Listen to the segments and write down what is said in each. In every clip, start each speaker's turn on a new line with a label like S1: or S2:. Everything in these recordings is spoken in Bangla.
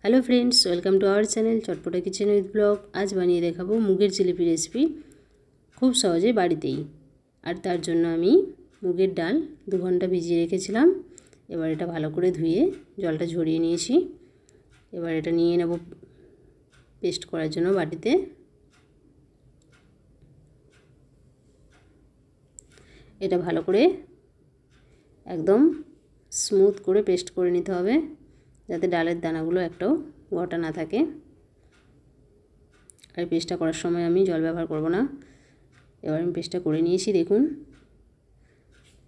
S1: Hello friends, welcome to our channel Chatpata kitchen with ब्लग। आज बानिए देखाबो मुगेर जिलिपि रेसिपि खूब सहजे बाड़ीतेई। और तार जन्य आमी मुगेर डाल 2 घंटा भिजिए रेखेছিলাম। এবার এটা ভালো করে ধুয়ে জলটা ঝরিয়ে নিয়েছি। এবার এটা নিয়ে নেব পেস্ট করার জন্য বাটিতে। এটা ভালো করে একদম স্মুথ করে পেস্ট করে নিতে হবে, যাতে ডালের দানাগুলো একটাও গোটা না থাকে। আর পেস্টটা করার সময় আমি জল ব্যবহার করব না। এবার আমি পেস্টটা করে নিয়েছি, দেখুন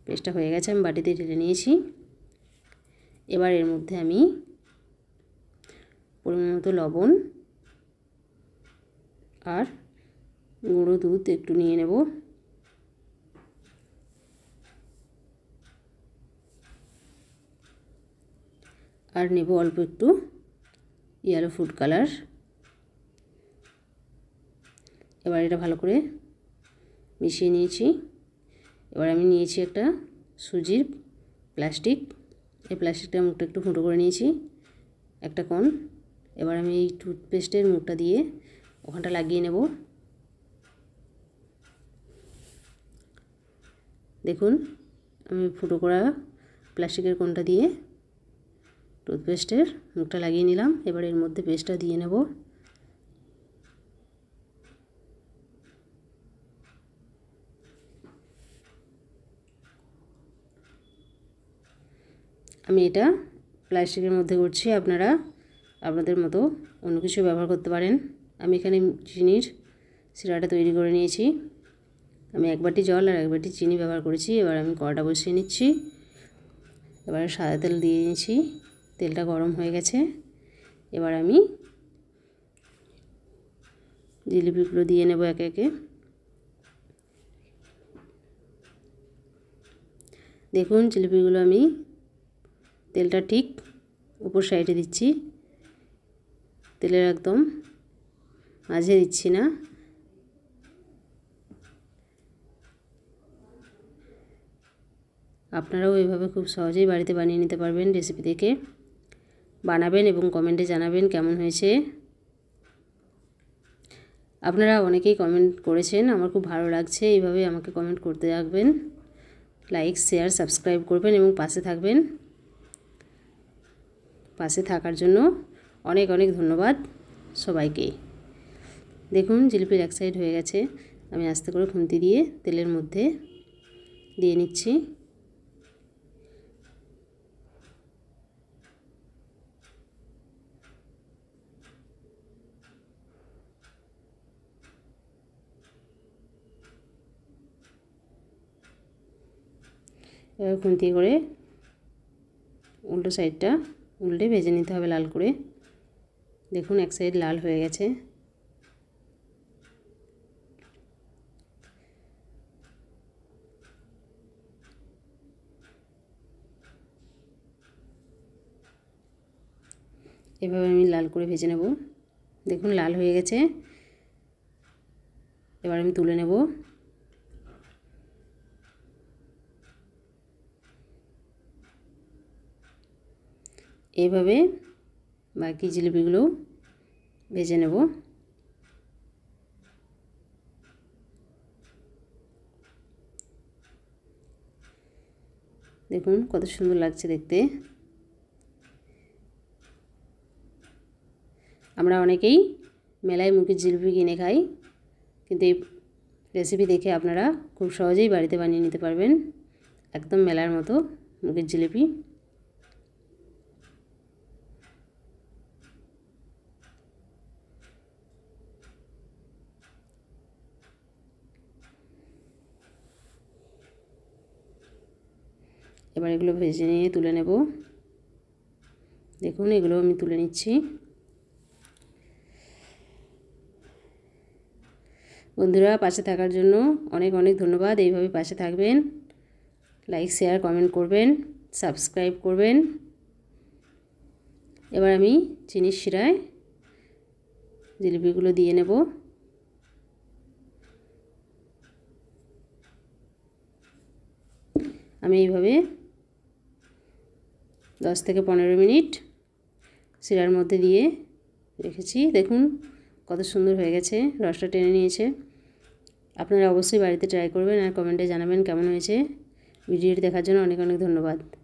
S1: পেস্টটা হয়ে গেছে। আমি বাটিতে ঢেলে নিয়েছি। এবার এর মধ্যে আমি পরিমাণ মতো লবণ আর গুঁড়ো দুধ একটু নিয়ে নেব। আর নেব অল্প একটু ইয়েলো ফুড কালার। এবার এটা ভালো করে মিশিয়ে নিয়েছি। এবার আমি নিয়েছি একটা সুজির প্লাস্টিক। এই প্লাস্টিকটার মুখটা একটু ফুটো করে নিয়েছি, একটা কোণ। এবার আমি এই টুথপেস্টের মুখটা দিয়ে ওখানটা লাগিয়ে নেব। দেখুন আমি ফুটো করা প্লাস্টিকের কোণটা দিয়ে টুথপেস্টের মুখটা লাগিয়ে নিলাম। এবার এর মধ্যে পেস্টটা দিয়ে নেব। আমি এটা প্লাস্টিকের মধ্যে করছি, আপনারা আপনাদের মতো অন্য কিছু ব্যবহার করতে পারেন। আমি এখানে চিনির সিরাটা তৈরি করে নিয়েছি। আমি 1 বাটি জল আর 1 বাটি চিনি ব্যবহার করেছি। এবার আমি কড়াটা বসিয়ে নিচ্ছি। এবার সাদা তেল দিয়ে নিয়েছি, তেলটা গরম হয়ে গেছে। এবার আমি জিলিপিগুলো দিয়ে নেব একে একে। দেখুন জিলিপিগুলো আমি তেলটা ঠিক উপর সাইডে দিচ্ছি, তেলের একদম মাঝে দিচ্ছি না। আপনারাও এভাবে খুব সহজেই বাড়িতে বানিয়ে নিতে পারবেন। রেসিপি দেখে বানাবেন এবং কমেন্টে জানাবেন কেমন হয়েছে। আপনারা অনেকেই কমেন্ট করেছেন, আমার খুব ভালো লাগছে। এইভাবে আমাকে কমেন্ট করতে থাকবেন, লাইক শেয়ার সাবস্ক্রাইব করবেন এবং পাশে থাকবেন। পাশে থাকার জন্য অনেক অনেক ধন্যবাদ সবাইকে। দেখুন জিলিপির এক সাইড হয়ে গেছে। আমি আস্তে করে খুন্তি দিয়ে তেলের মধ্যে দিয়ে নিচ্ছি। এবার খুন্তি করে উল্টো সাইডটা উল্টে ভেজে নিতে হবে লাল করে। দেখুন এক সাইড লাল হয়ে গেছে। এভাবে আমি লাল করে ভেজে নেব। দেখুন লাল হয়ে গেছে। এবার আমি তুলে নেব। এইভাবে বাকি জিলিপিগুলো ভেজে নেব। দেখুন কত সুন্দর লাগছে দেখতে। আমরা অনেকেই মেলায় মুগের জিলিপি কিনে খাই, কিন্তু এই রেসিপি দেখে আপনারা খুব সহজেই বাড়িতে বানিয়ে নিতে পারবেন একদম মেলার মতো মুগের জিলিপি। এবার এগুলো ভেজে নিয়ে তুলে নেব। দেখুন এগুলো আমি তুলে নিচ্ছি। বন্ধুরা পাশে থাকার জন্য অনেক অনেক ধন্যবাদ। এইভাবে পাশে থাকবেন, লাইক শেয়ার কমেন্ট করবেন, সাবস্ক্রাইব করবেন। এবার আমি চিনির শিরায় জিলিপিগুলো দিয়ে নেব। আমি এইভাবে 10 থেকে 15 মিনিট শিরার মধ্যে দিয়ে রেখেছি। দেখুন কত সুন্দর হয়ে গেছে, রসটা টেনে নিয়েছে। আপনারা অবশ্যই বাড়িতে ট্রাই করবেন আর কমেন্টে জানাবেন কেমন হয়েছে। ভিডিওটি দেখার জন্য অনেক অনেক ধন্যবাদ।